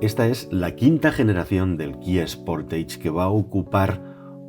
Esta es la quinta generación del Kia Sportage, que va a ocupar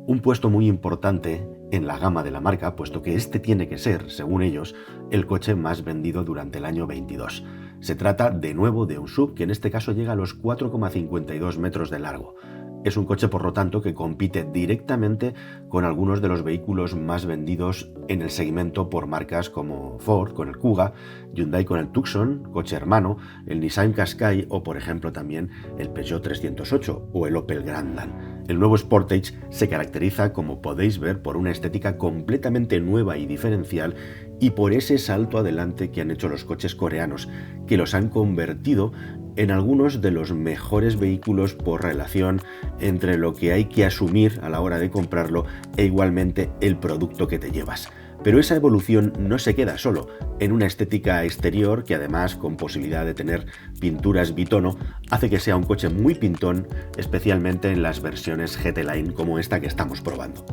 un puesto muy importante en la gama de la marca, puesto que este tiene que ser, según ellos, el coche más vendido durante el año 22. Se trata de nuevo de un SUV que en este caso llega a los 4,52 metros de largo. Es un coche, por lo tanto, que compite directamente con algunos de los vehículos más vendidos en el segmento por marcas como Ford con el Kuga, Hyundai con el Tucson, coche hermano, el Nissan Qashqai o, por ejemplo, también el Peugeot 308 o el Opel Grandland. El nuevo Sportage se caracteriza, como podéis ver, por una estética completamente nueva y diferencial y por ese salto adelante que han hecho los coches coreanos, que los han convertido en algunos de los mejores vehículos por relación entre lo que hay que asumir a la hora de comprarlo e igualmente el producto que te llevas. Pero esa evolución no se queda solo en una estética exterior que, además, con posibilidad de tener pinturas bitono, hace que sea un coche muy pintón, especialmente en las versiones GT Line como esta que estamos probando.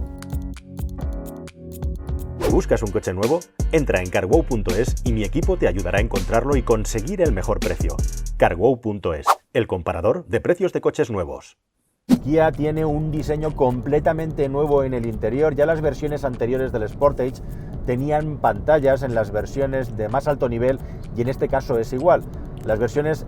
¿Buscas un coche nuevo? Entra en carwow.es y mi equipo te ayudará a encontrarlo y conseguir el mejor precio. carwow.es, el comparador de precios de coches nuevos. Kia tiene un diseño completamente nuevo en el interior. Ya las versiones anteriores del Sportage tenían pantallas en las versiones de más alto nivel y en este caso es igual. Las versiones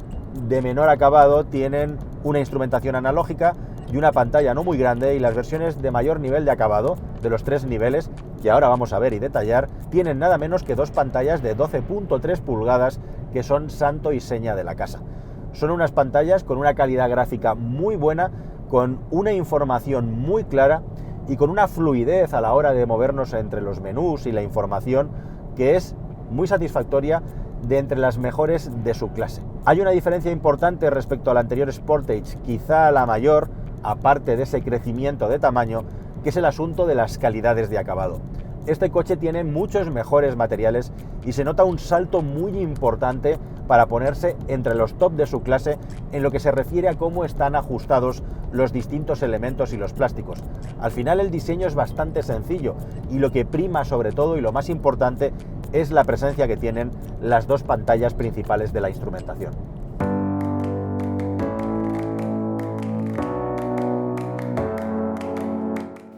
de menor acabado tienen una instrumentación analógica y una pantalla no muy grande, y las versiones de mayor nivel de acabado, de los 3 niveles, que ahora vamos a ver y detallar, tienen nada menos que 2 pantallas de 12.3 pulgadas que son santo y seña de la casa. Son unas pantallas con una calidad gráfica muy buena, con una información muy clara y con una fluidez a la hora de movernos entre los menús y la información que es muy satisfactoria, de entre las mejores de su clase. Hay una diferencia importante respecto al anterior Sportage, quizá la mayor, aparte de ese crecimiento de tamaño, que es el asunto de las calidades de acabado. Este coche tiene muchos mejores materiales y se nota un salto muy importante para ponerse entre los top de su clase en lo que se refiere a cómo están ajustados los distintos elementos y los plásticos. Al final el diseño es bastante sencillo y lo que prima sobre todo y lo más importante es la presencia que tienen las 2 pantallas principales de la instrumentación.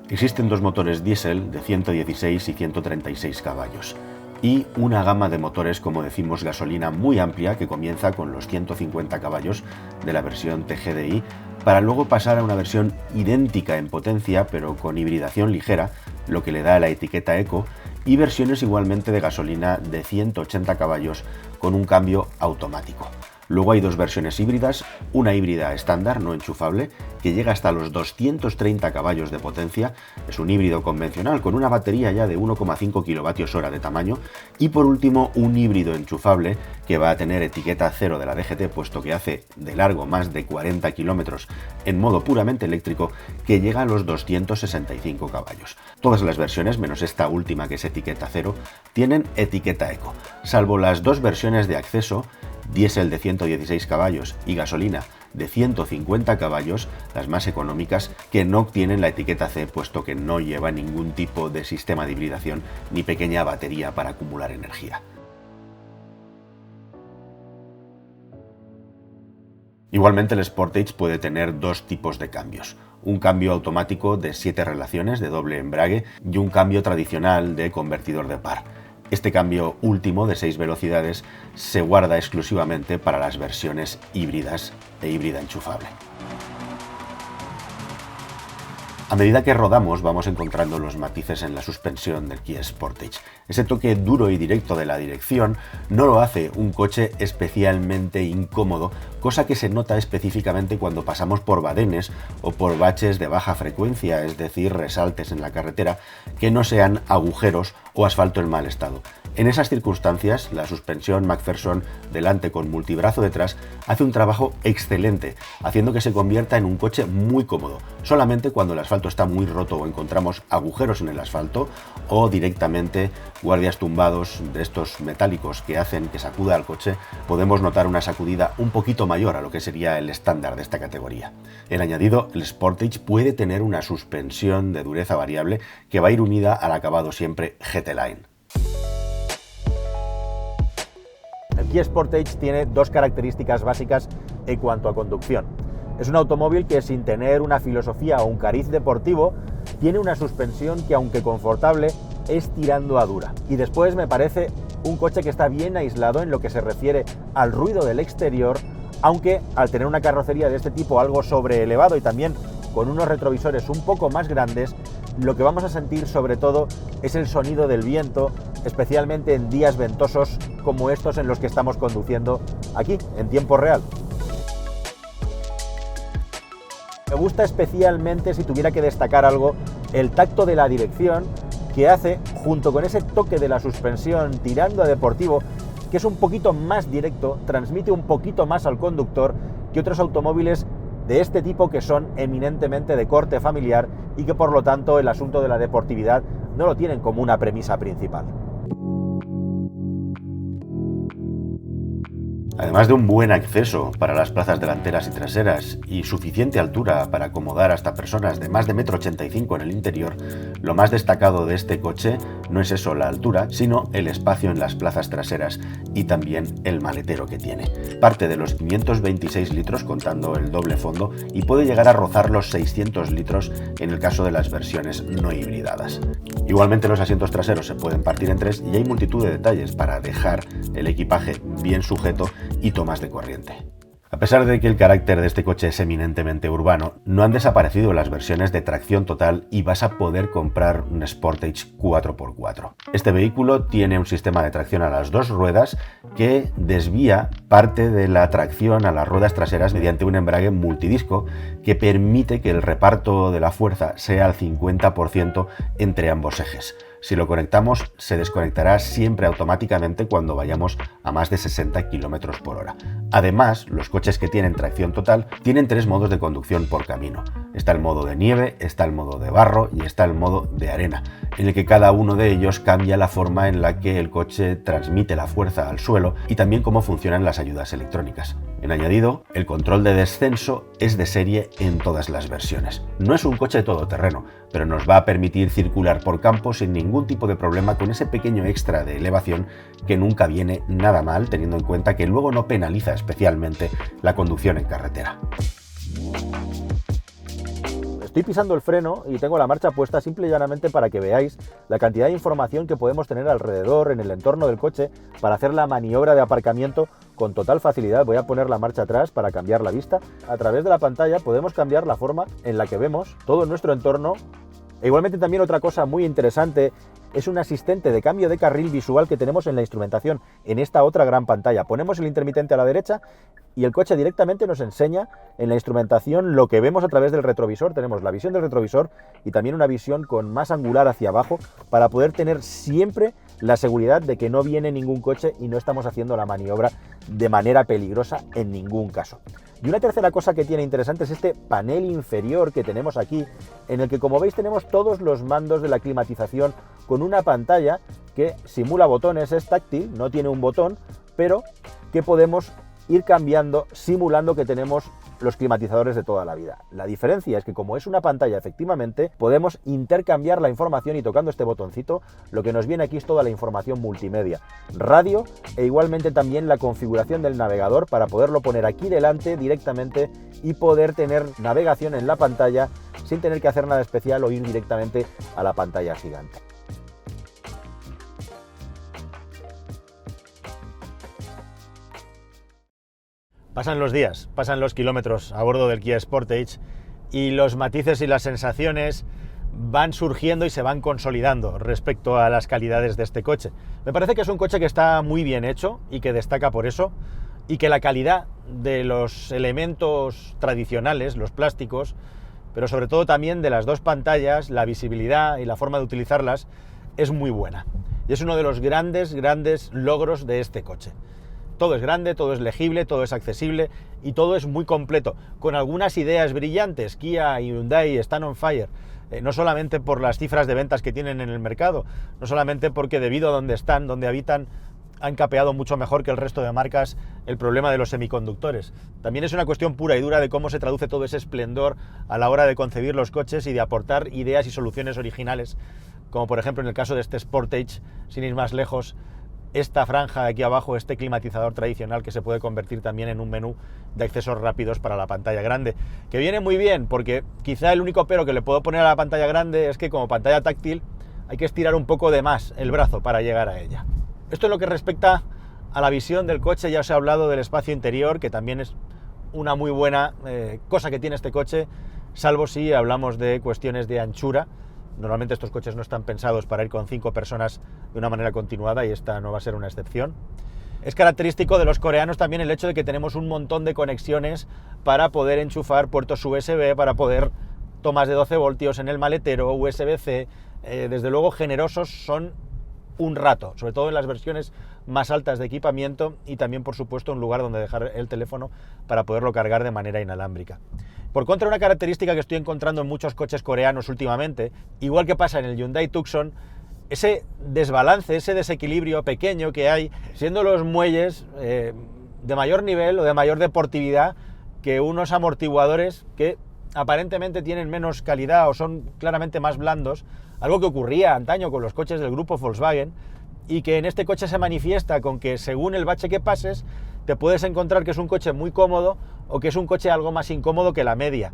Existen 2 motores diésel de 116 y 136 caballos y una gama de motores, como decimos, gasolina muy amplia, que comienza con los 150 caballos de la versión TGDI para luego pasar a una versión idéntica en potencia pero con hibridación ligera, lo que le da la etiqueta Eco, y versiones igualmente de gasolina de 180 caballos con un cambio automático. Luego hay 2 versiones híbridas, una híbrida estándar no enchufable que llega hasta los 230 caballos de potencia, es un híbrido convencional con una batería ya de 1,5 kWh de tamaño, y por último un híbrido enchufable que va a tener etiqueta 0 de la DGT, puesto que hace de largo más de 40 kilómetros en modo puramente eléctrico, que llega a los 265 caballos. Todas las versiones, menos esta última que es etiqueta 0, tienen etiqueta Eco, salvo las 2 versiones de acceso, diésel de 116 caballos y gasolina de 150 caballos, las más económicas, que no tienen la etiqueta C, puesto que no lleva ningún tipo de sistema de hibridación ni pequeña batería para acumular energía. Igualmente el Sportage puede tener 2 tipos de cambios, un cambio automático de 7 relaciones de doble embrague y un cambio tradicional de convertidor de par. Este cambio último de 6 velocidades se guarda exclusivamente para las versiones híbridas e híbrida enchufable. A medida que rodamos vamos encontrando los matices en la suspensión del Kia Sportage. Ese toque duro y directo de la dirección no lo hace un coche especialmente incómodo, cosa que se nota específicamente cuando pasamos por badenes o por baches de baja frecuencia, es decir, resaltes en la carretera que no sean agujeros o asfalto en mal estado. En esas circunstancias, la suspensión McPherson delante con multibrazo detrás hace un trabajo excelente, haciendo que se convierta en un coche muy cómodo, solamente cuando el asfalto está muy roto o encontramos agujeros en el asfalto o directamente guardias tumbados de estos metálicos que hacen que sacuda al coche, podemos notar una sacudida un poquito mayor a lo que sería el estándar de esta categoría. El añadido, el Sportage, puede tener una suspensión de dureza variable que va a ir unida al acabado siempre GT Line. El Kia Sportage tiene 2 características básicas en cuanto a conducción. Es un automóvil que, sin tener una filosofía o un cariz deportivo, tiene una suspensión que, aunque confortable, es tirando a dura. Y después me parece un coche que está bien aislado en lo que se refiere al ruido del exterior, aunque al tener una carrocería de este tipo algo sobreelevado y también con unos retrovisores un poco más grandes, lo que vamos a sentir sobre todo es el sonido del viento, especialmente en días ventosos como estos en los que estamos conduciendo aquí, en tiempo real. Me gusta especialmente, si tuviera que destacar algo, el tacto de la dirección que hace, junto con ese toque de la suspensión tirando a deportivo, que es un poquito más directo, transmite un poquito más al conductor que otros automóviles de este tipo que son eminentemente de corte familiar y que por lo tanto el asunto de la deportividad no lo tienen como una premisa principal. Además de un buen acceso para las plazas delanteras y traseras y suficiente altura para acomodar hasta personas de más de 1,85 m en el interior, lo más destacado de este coche no es eso, la altura, sino el espacio en las plazas traseras y también el maletero que tiene. Parte de los 526 litros contando el doble fondo y puede llegar a rozar los 600 litros en el caso de las versiones no hibridadas. Igualmente los asientos traseros se pueden partir en tres y hay multitud de detalles para dejar el equipaje bien sujeto y tomas de corriente. A pesar de que el carácter de este coche es eminentemente urbano, no han desaparecido las versiones de tracción total y vas a poder comprar un Sportage 4x4. Este vehículo tiene un sistema de tracción a las dos ruedas que desvía parte de la tracción a las ruedas traseras mediante un embrague multidisco que permite que el reparto de la fuerza sea al 50% entre ambos ejes. Si lo conectamos, se desconectará siempre automáticamente cuando vayamos a más de 60 km por hora. Además, los coches que tienen tracción total tienen tres modos de conducción por camino. Está el modo de nieve, está el modo de barro y está el modo de arena, en el que cada uno de ellos cambia la forma en la que el coche transmite la fuerza al suelo y también cómo funcionan las ayudas electrónicas. En añadido, el control de descenso es de serie en todas las versiones. No es un coche todoterreno, pero nos va a permitir circular por campo sin ningún tipo de problema con ese pequeño extra de elevación que nunca viene nada mal, teniendo en cuenta que luego no penaliza especialmente la conducción en carretera. Estoy pisando el freno y tengo la marcha puesta simple y llanamente para que veáis la cantidad de información que podemos tener alrededor, en el entorno del coche, para hacer la maniobra de aparcamiento con total facilidad. Voy a poner la marcha atrás para cambiar la vista. A través de la pantalla podemos cambiar la forma en la que vemos todo nuestro entorno. E igualmente también otra cosa muy interesante es un asistente de cambio de carril visual que tenemos en la instrumentación, en esta otra gran pantalla. Ponemos el intermitente a la derecha y el coche directamente nos enseña en la instrumentación lo que vemos a través del retrovisor. Tenemos la visión del retrovisor y también una visión con más angular hacia abajo para poder tener siempre la seguridad de que no viene ningún coche y no estamos haciendo la maniobra de manera peligrosa en ningún caso. Y una tercera cosa que tiene interesante es este panel inferior que tenemos aquí, en el que, como veis, tenemos todos los mandos de la climatización con una pantalla que simula botones, es táctil, no tiene un botón, pero que podemos ir cambiando simulando que tenemos los climatizadores de toda la vida. La diferencia es que, como es una pantalla, efectivamente podemos intercambiar la información y tocando este botoncito lo que nos viene aquí es toda la información multimedia, radio e igualmente también la configuración del navegador para poderlo poner aquí delante directamente y poder tener navegación en la pantalla sin tener que hacer nada especial o ir directamente a la pantalla gigante. Pasan los días, pasan los kilómetros a bordo del Kia Sportage y los matices y las sensaciones van surgiendo y se van consolidando respecto a las calidades de este coche. Me parece que es un coche que está muy bien hecho y que destaca por eso, y que la calidad de los elementos tradicionales, los plásticos, pero sobre todo también de las dos pantallas, la visibilidad y la forma de utilizarlas, es muy buena. Y es uno de los grandes logros de este coche. Todo es grande, todo es legible, todo es accesible y todo es muy completo, con algunas ideas brillantes. Kia y Hyundai están on fire, no solamente por las cifras de ventas que tienen en el mercado, no solamente porque debido a donde están, donde habitan, han capeado mucho mejor que el resto de marcas el problema de los semiconductores. También es una cuestión pura y dura de cómo se traduce todo ese esplendor a la hora de concebir los coches y de aportar ideas y soluciones originales, como por ejemplo en el caso de este Sportage, sin ir más lejos, esta franja de aquí abajo, este climatizador tradicional que se puede convertir también en un menú de accesos rápidos para la pantalla grande, que viene muy bien porque quizá el único pero que le puedo poner a la pantalla grande es que como pantalla táctil hay que estirar un poco de más el brazo para llegar a ella. Esto es lo que respecta a la visión del coche. Ya os he hablado del espacio interior, que también es una muy buena cosa que tiene este coche, salvo si hablamos de cuestiones de anchura. Normalmente estos coches no están pensados para ir con 5 personas de una manera continuada y esta no va a ser una excepción. Es característico de los coreanos también el hecho de que tenemos un montón de conexiones para poder enchufar puertos USB, para poder tomas de 12 voltios en el maletero, USB-C. Desde luego generosos son un rato, sobre todo en las versiones más altas de equipamiento, y también por supuesto un lugar donde dejar el teléfono para poderlo cargar de manera inalámbrica. Por contra, una característica que estoy encontrando en muchos coches coreanos últimamente, igual que pasa en el Hyundai Tucson, ese desbalance, ese desequilibrio pequeño que hay, siendo los muelles de mayor nivel o de mayor deportividad que unos amortiguadores que aparentemente tienen menos calidad o son claramente más blandos, algo que ocurría antaño con los coches del grupo Volkswagen, y que en este coche se manifiesta con que según el bache que pases te puedes encontrar que es un coche muy cómodo o que es un coche algo más incómodo que la media.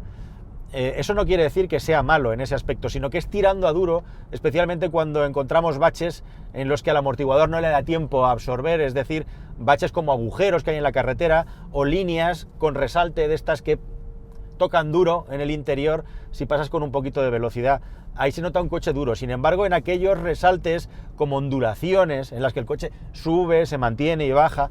Eso no quiere decir que sea malo en ese aspecto, sino que es tirando a duro, especialmente cuando encontramos baches en los que al amortiguador no le da tiempo a absorber, es decir, baches como agujeros que hay en la carretera o líneas con resalte de estas que tocan duro en el interior si pasas con un poquito de velocidad. Ahí se nota un coche duro. Sin embargo, en aquellos resaltes como ondulaciones en las que el coche sube, se mantiene y baja,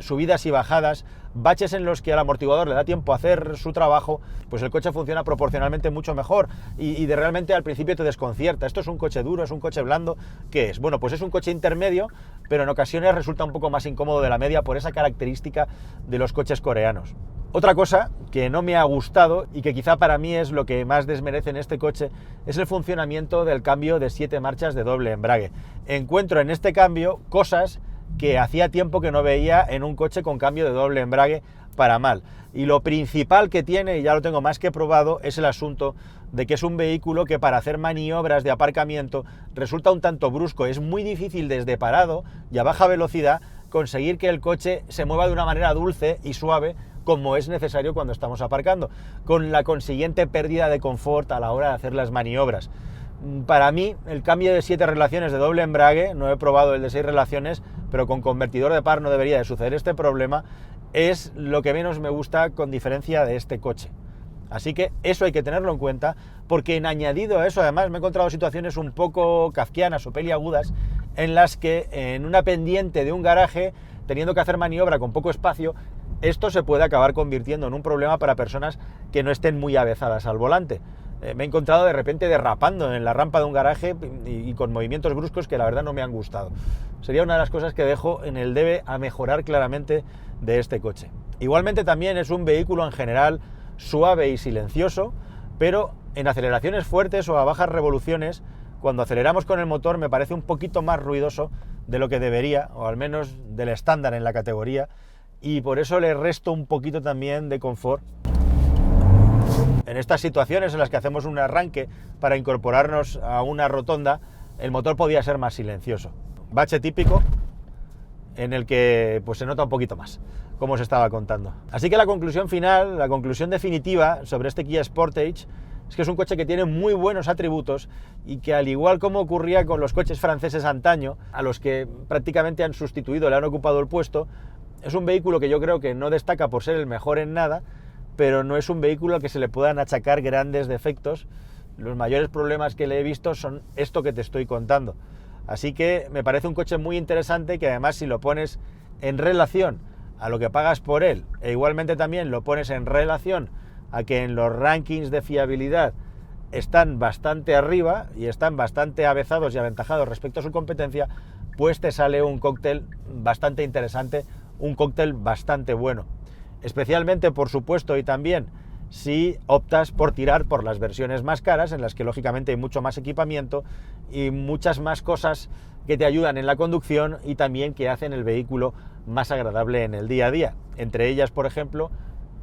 subidas y bajadas, baches en los que al amortiguador le da tiempo a hacer su trabajo, pues el coche funciona proporcionalmente mucho mejor y de realmente al principio te desconcierta. ¿Esto es un coche duro? ¿Es un coche blando? ¿Qué es? Bueno, pues es un coche intermedio, pero en ocasiones resulta un poco más incómodo de la media por esa característica de los coches coreanos. Otra cosa que no me ha gustado y que quizá para mí es lo que más desmerece en este coche es el funcionamiento del cambio de 7 marchas de doble embrague. Encuentro en este cambio cosas que hacía tiempo que no veía en un coche con cambio de doble embrague para mal. Y lo principal que tiene, y ya lo tengo más que probado, es el asunto de que es un vehículo que para hacer maniobras de aparcamiento resulta un tanto brusco. Es muy difícil desde parado y a baja velocidad conseguir que el coche se mueva de una manera dulce y suave como es necesario cuando estamos aparcando, con la consiguiente pérdida de confort a la hora de hacer las maniobras. Para mí, el cambio de 7 relaciones de doble embrague, no he probado el de 6 relaciones, pero con convertidor de par no debería de suceder este problema, es lo que menos me gusta con diferencia de este coche. Así que eso hay que tenerlo en cuenta, porque en añadido a eso, además, me he encontrado situaciones un poco kafkianas o peliagudas en las que en una pendiente de un garaje, teniendo que hacer maniobra con poco espacio, esto se puede acabar convirtiendo en un problema para personas que no estén muy avezadas al volante. Me he encontrado de repente derrapando en la rampa de un garaje y con movimientos bruscos que la verdad no me han gustado. Sería una de las cosas que dejo en el debe a mejorar claramente de este coche. Igualmente también es un vehículo en general suave y silencioso, pero en aceleraciones fuertes o a bajas revoluciones, cuando aceleramos con el motor me parece un poquito más ruidoso de lo que debería, o al menos del estándar en la categoría, y por eso le resto un poquito también de confort. En estas situaciones en las que hacemos un arranque para incorporarnos a una rotonda, el motor podía ser más silencioso. Bache típico en el que pues se nota un poquito más, como os estaba contando. Así que la conclusión final, la conclusión definitiva sobre este Kia Sportage es que es un coche que tiene muy buenos atributos y que, al igual como ocurría con los coches franceses antaño, a los que prácticamente han sustituido, le han ocupado el puesto, es un vehículo que yo creo que no destaca por ser el mejor en nada, pero no es un vehículo al que se le puedan achacar grandes defectos. Los mayores problemas que le he visto son esto que te estoy contando. Así que me parece un coche muy interesante, que además si lo pones en relación a lo que pagas por él, e igualmente también lo pones en relación a que en los rankings de fiabilidad están bastante arriba y están bastante avezados y aventajados respecto a su competencia, pues te sale un cóctel bastante interesante, un cóctel bastante bueno. Especialmente, por supuesto, y también si optas por tirar por las versiones más caras, en las que lógicamente hay mucho más equipamiento y muchas más cosas que te ayudan en la conducción y también que hacen el vehículo más agradable en el día a día. Entre ellas, por ejemplo,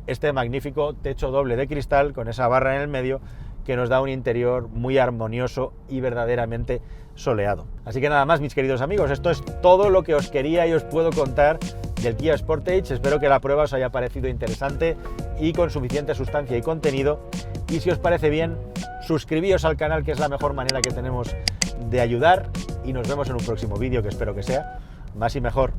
este magnífico techo doble de cristal con esa barra en el medio que nos da un interior muy armonioso y verdaderamente soleado. Así que nada más, mis queridos amigos, esto es todo lo que os quería y os puedo contar del Kia Sportage. Espero que la prueba os haya parecido interesante y con suficiente sustancia y contenido. Y si os parece bien, suscribíos al canal, que es la mejor manera que tenemos de ayudar, y nos vemos en un próximo vídeo, que espero que sea más y mejor.